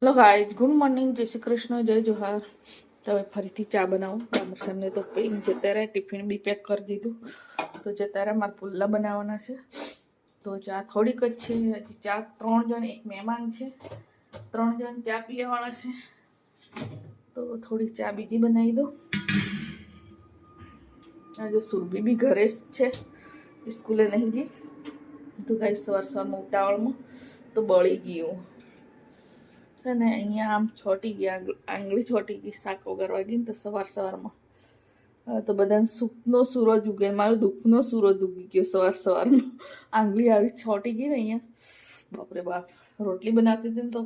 Hello guys, good morning, જય શ્રી કૃષ્ણ, જય જોહાર. તો હવે ફરીથી ચા બનાવું. રામસરને તો પીને જતા રહ્યા, ટિફિન બી પેક કરી દીધું. તો જતા રહ્યા, મારે પુલ્લા બનાવવાના છે. તો ચા થોડીક જ છે, હજી ચા 3 જણ, એક મહેમાન છે, 3 જણ ચા પીવાવાળા છે. તો થોડી ચા બીજી બનાવી દો. આજે સુરભી બી ઘરે જ છે, સ્કૂલે નહીં ગઈ. તો ગાઈઝ સવારમાં ઉતાવળમાં તો બળી ગયું છે ને. અહીંયા આમ છોટી ગયા, આંગળી છોટી ગઈ શાક વગારવા ગઈ ને તો સવારમાં તો બધાને સુખનો સૂરજ ઉગે, મારો દુઃખનો સૂરજ ઉગી ગયો સવારમાં. આંગળી આવી છોટી ગઈ ને અહીંયા, બાપરે બાપ. રોટલી બનાવતી હતી ને તો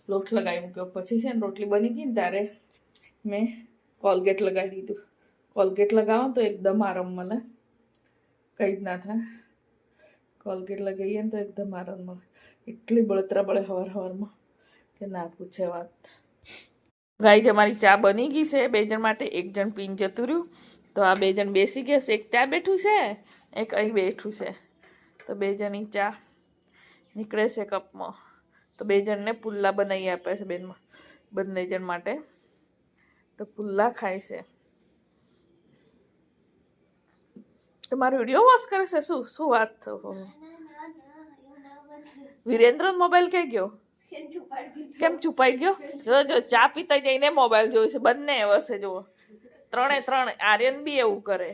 લોટ લગાવી મૂક્યો. પછી છે ને રોટલી બની ગઈ ને ત્યારે મેં કોલગેટ લગાવી દીધું. કોલગેટ લગાવો તો એકદમ આરામ મળે, કંઈ જ ના થાય. કોલગેટ લગાવીએ ને તો એકદમ આરામ મળે. એટલી બળતરા બળે સવારમાં કે ના પૂછે વાત. ગાઈઝ અમારી ચા બની ગઈ છે 2 જણ માટે. 1 જણ પીને જતું રહ્યું. તો આ 2 જણ બેસી ગયા છે. એક ત્યાં બેઠું છે, એક અહીં બેઠું છે. તો 2 જણની ચા નીકળે છે કપમાં. તો 2 જણને પુલ્લા બનાવી આપે છે બંને જણ માટે. તો પુલ્લા ખાય છે. તમારો વિડીયો વોચ કરે છે? શું વાત થયું? વિરેન્દ્ર મોબાઈલ ક્યાં ગયો? કેમ છુપાઈ ગયો? જો ચા પીતા જઈને મોબાઈલ જોયું છે બંને વર્ષે. જુઓ 3 આર્યન બી એવું કરે.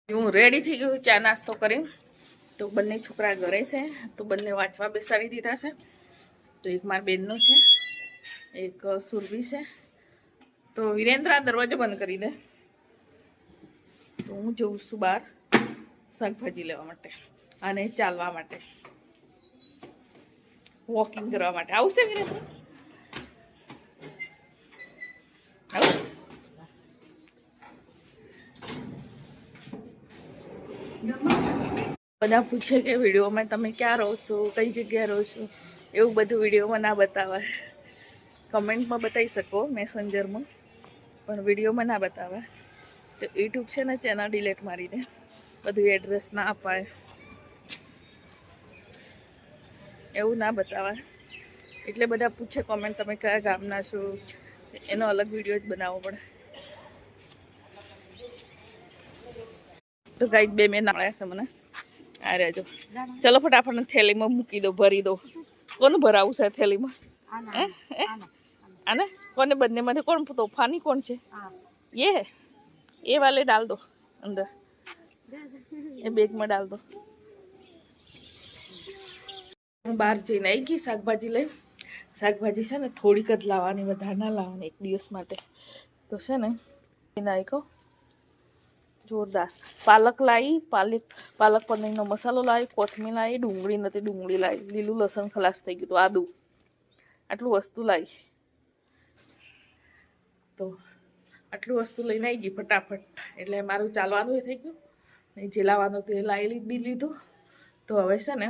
હું રેડી થઈ ગયું ચા નાસ્તો કરી. તો બંને છોકરા ઘરે છે, તો બંને વાંચવા બેસાડી દીધા છે. તો એક મારા બેનનો છે, એક સુરભી છે. તો વિરેન્દ્ર દરવાજો બંધ કરી દે. તો હું જઉં છું બહાર શાકભાજી લેવા માટે અને ચાલવા માટે, વોકિંગ કરવા માટે. આવશે વિરેન્દ્ર? બધા પૂછે કે વિડીયોમાં તમે ક્યાં રહો છો, કઈ જગ્યાએ રહો છો, એવું બધું વિડીયોમાં ના બતાવાય. કમેન્ટમાં બતાવી શકો મેસેન્જરમાં, પણ વિડીયોમાં ના બતાવે. તો યુટ્યુબ છે ને ચેનલ ડિલીટ મારી દે, બધું એડ્રેસ ના અપાય, એવું ના બતાવાય. એટલે બધા પૂછે કોમેન્ટ તમે કયા ગામના છો, એનો અલગ વિડીયો જ બનાવવો પડે. તો ગાઈ 2 મેં નાળ્યા છે મને. આ રહેજો, ચલો ફટાફટ થેલીમાં મૂકી દો, ભરી દો. કોનું ભરાવું છે થેલીમાં? આને કોને? બંનેમાંથી કોણ તોફાની કોણ છે? ये वाले डाल दो अंदर, ये बैग में डाल दो. હું બહાર જઈને આવી ગઈ શાકભાજી લઈ. શાકભાજી છે ને થોડીક જ લાવવાની, વધારે ના લાવવાની એક દિવસ માટે. તો છે ને નાઈ કહો જોરદાર. પાલક લાવી, પાલક પનીરનો મસાલો લાવી, કોથમીર લાવી, ડુંગળી નથી ડુંગળી લાવી, લીલું લસણ ખલાસ થઈ ગયું, તો આદુ, આટલું વસ્તુ લાવી. તો આટલું વસ્તુ લઈને આવી ગઈ ફટાફટ. એટલે મારું ચાલવાનું થઈ ગયું, ને જે લાવવાનું હતું એ લાવી લીધું. તો હવે છે ને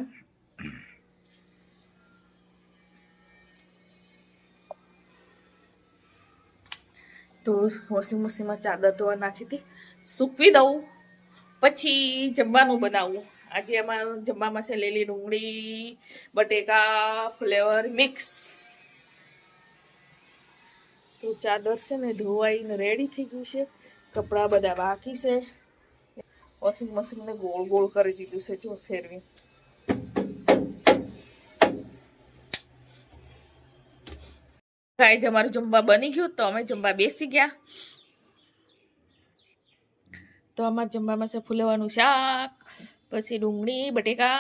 તો વોશિંગ મશીનમાં ચાદર ધોવા નાખી હતી, સૂકવી દઉં પછી જમવાનું બનાવવું. આજે અમારે જમવામાં છે લીલી ડુંગળી, બટેકા, ફ્લેવર મિક્સ. તો ચાદર છે ને ધોવાઈને રેડી થઈ ગયું છે. કપડાં બધા બાકી છે. વોશિંગ મશીનને ગોળ ગોળ કરી દીધું છે, જો ફેરવી. ગાઈઝ અમારું જમવા બની ગયું. તો અમે જમવા બેસી ગયા. તો અમારા જમવામાં છે ફુલેવાનું શાક, પછી ડુંગળી બટેકા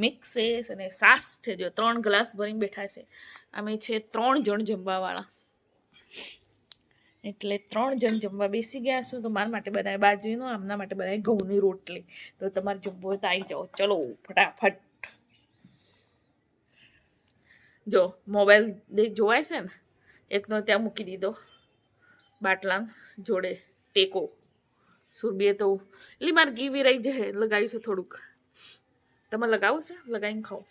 મિક્સ છે, અને સાસ છે. જો 3 ગ્લાસ ભરીને બેઠા છે. અમે છે 3 જણ જમવાવાળા, એટલે 3 જણ જમવા બેસી ગયા છો. તો મારા માટે બનાવે બાજરીનો, આમના માટે બનાવે ઘઉંની રોટલી. તો તમારે જમવું હોય તો આવી જાઓ, ચલો ફટાફટ. જો મોબાઈલ જોવાય છે ને, એકનો ત્યાં મૂકી દીધો બાટલા જોડે ટેકો. સુરબીએ તો એટલે મારે ગીવી રહી જાય, લગાવ્યું છે થોડુંક. તમે લગાવું છે? લગાવીને ખાઓ.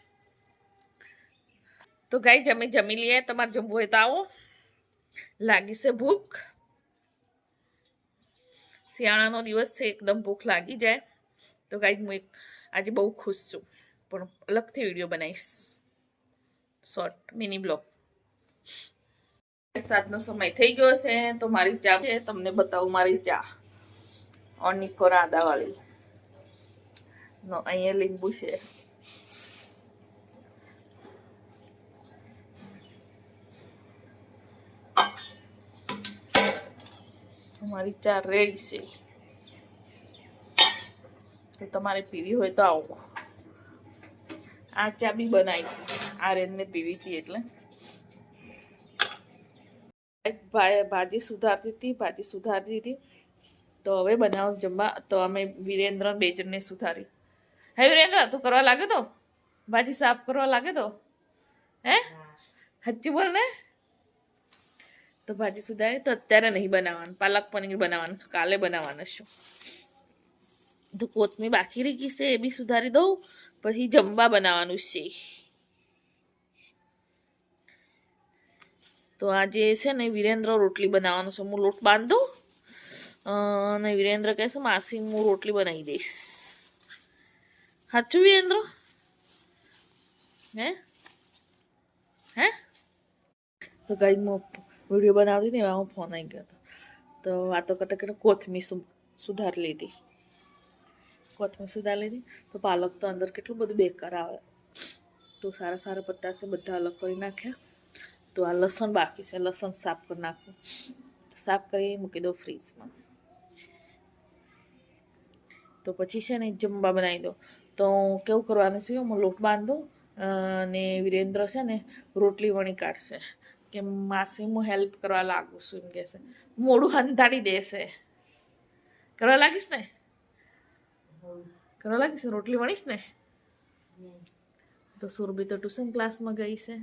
તો ગાઈ અમે જમી લઈએ. તમારે જમવું હોય તો આવો, લાગી છે ભૂખ. શિયાળાનો દિવસ છે, એકદમ ભૂખ લાગી જાય. તો ગાઈ હું આજે બહુ ખુશ છું. પણ અલગથી વિડીયો બનાવીશ, શોર્ટ મિની બ્લોગ. સાતનો સમય થઈ ગયો છે તો મારી ચા છે, તમને બતાવું મારી ચા ઓનિકોર આદાવાળી નો. અહીંયા લીંબુ છે. મારી ચા રેડી છે. તો તમારે પીવી હોય તો આવો. આ ચા બી બનાવી આર્યનને પીવી હતી એટલે. ભાજી સુધારતી હતી તો હવે બનાવ જમવા. તો અમે વિરેન્દ્ર બે જણને સુધારી. હે વિરેન્દ્ર, તું કરવા લાગે તો ભાજી સાફ કરવા લાગે તો હે હચ્ચી બોલ ને. તો ભાજી સુધારી તો અત્યારે નહીં બનાવવાનું, પાલક પનીર બનાવવાનું છે, કાલે બનાવવાનું છું. તો કોથમીર બાકી રહી ગઈ છે એ બી સુધારી દઉં, પછી જમવા બનાવવાનું છે. તો આજે છે ને વિરેન્દ્ર રોટલી બનાવવાનું છે. હું લોટ બાંધું અને વિરેન્દ્ર કહે છે માસી હું રોટલી બનાવી દઈશ. સાચું વિરેન્દ્ર? હે હે તો કઈ હું વિડીયો બનાવતી ને એમાં ફોન આવી ગયો હતો. તો વાતો કરતા કરતા કોથમીર સુધારી લીધી. તો પાલક તો અંદર કેટલું બધું બેકાર આવે. તો સારા પત્તા છે બધા અલગ કરી નાખ્યા. તો આ લસણ બાકી છે, લસણ સાફ કરી નાખું. સાફ કરી મૂકી દો ફ્રીજમાં. તો પછી છે ને જમવા બનાવી દો. તો કેવું કરવાનું છે, હું લોટ બાંધું અને વિરેન્દ્ર છે ને રોટલી વણી કાઢશે કે માસી હું હેલ્પ કરવા લાગુ છું એમ કહેશે. મોડું હંતાડી દેશે. કરવા લાગીશ ને? કરવા લાગીશ? રોટલી વણીશ ને? તો સુરભી તો ટ્યુશન ક્લાસમાં ગઈ છે.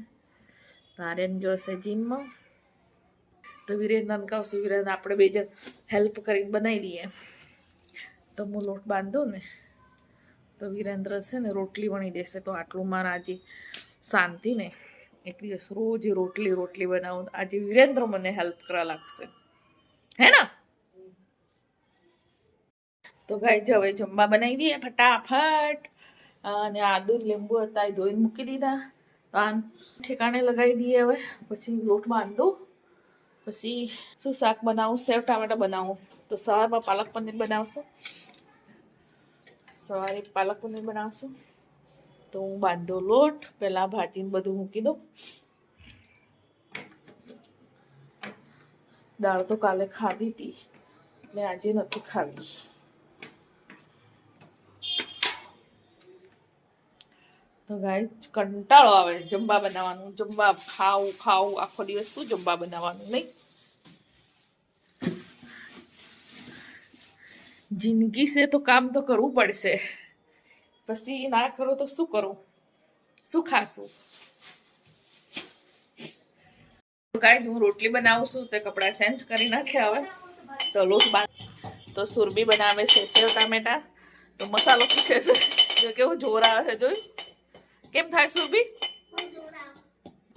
આર્યન જોશે જીમમાં. તો વિરેન્દ્રને કહું છું વિરેન્દ્ર આપણે બે જણ હેલ્પ કરીને બનાવી દઈએ. તો હું લોટ બાંધું ને તો વિરેન્દ્ર છે ને રોટલી વણી દેશે. તો આટલું મારા આજે શાંતિ ને. એક દિવસ રોજ રોટલી બનાવું. આજે વિરેન્દ્ર મને હેલ્પ કરવા લાગશે, હે ને? તો ગાઈસ હવે જમવા બનાવી દઈએ ફટાફટ. અને આદુ લીંબુ હતા એ ધોઈને મૂકી દીધા. પાન ઠેકાણે લગાવી દઈએ. હવે પછી લોટ બાંધું. પછી શું શાક બનાવું? સેવ ટામેટા બનાવું. તો સવારમાં પાલક પનીર બનાવશું. સવારે પાલક પનીર બનાવશું. તો હું બાંધો લોટ, પહેલાં ભાજીને બધું મૂકી દઉં. દાળ તો કાલે ખાધી હતી એટલે આજે નથી ખાવી. તો ગાઈસ કંટાળો આવે જમવા બનાવવાનું. જમવા ખાવું આખો દિવસ શું જમવા બનાવવાનું નહીં. જિંદગી છે તો કામ તો કરવું પડશે. પછી ના કરો તો શું કરું? શું ખાશું? ગાઈસ હું રોટલી બનાવું છું. તે કપડાં ચેન્જ કરી નાખ્યા. હવે તો લોટ બાંધ. તો સુરભી બનાવે છે સેવ ટામેટા. તો મસાલો પીસે છે. જો કેવું જોર આવે છે, જોયું કેમ થાય સુરભી?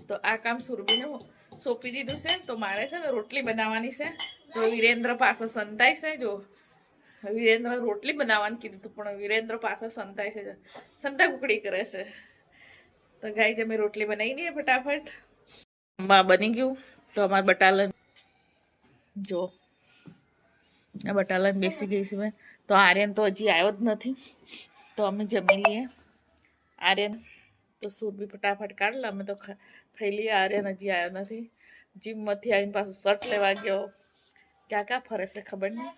તો આ કામ સુરભીને સોંપી દીધું છે. તો મારે છે ને રોટલી બનાવવાની છે. તો વિરેન્દ્ર પાસે સંતાય છે. જો વિરેન્દ્ર રોટલી બનાવવાનું કીધું હતું પણ વિરેન્દ્ર પાસે સંતાય છે, સંતા કુકડી કરે છે. તો ગાઈસ અમે રોટલી બનાવી દઈએ ફટાફટ. બની ગયું. તો અમારે બટાલન જો આ બટાલન બેસી ગઈ છે મેં. તો આર્યન તો હજી આવ્યો જ નથી. તો અમે જમી લઈએ. આર્યન તો સુરભી ફટાફટ કાઢ લે, અમે તો ખાઈ લઈએ. આર્યન હજી આવ્યો નથી. જીમમાંથી આવીને પાછું શર્ટ લેવા ગયો. ક્યાં ફરે છે ખબર નહીં.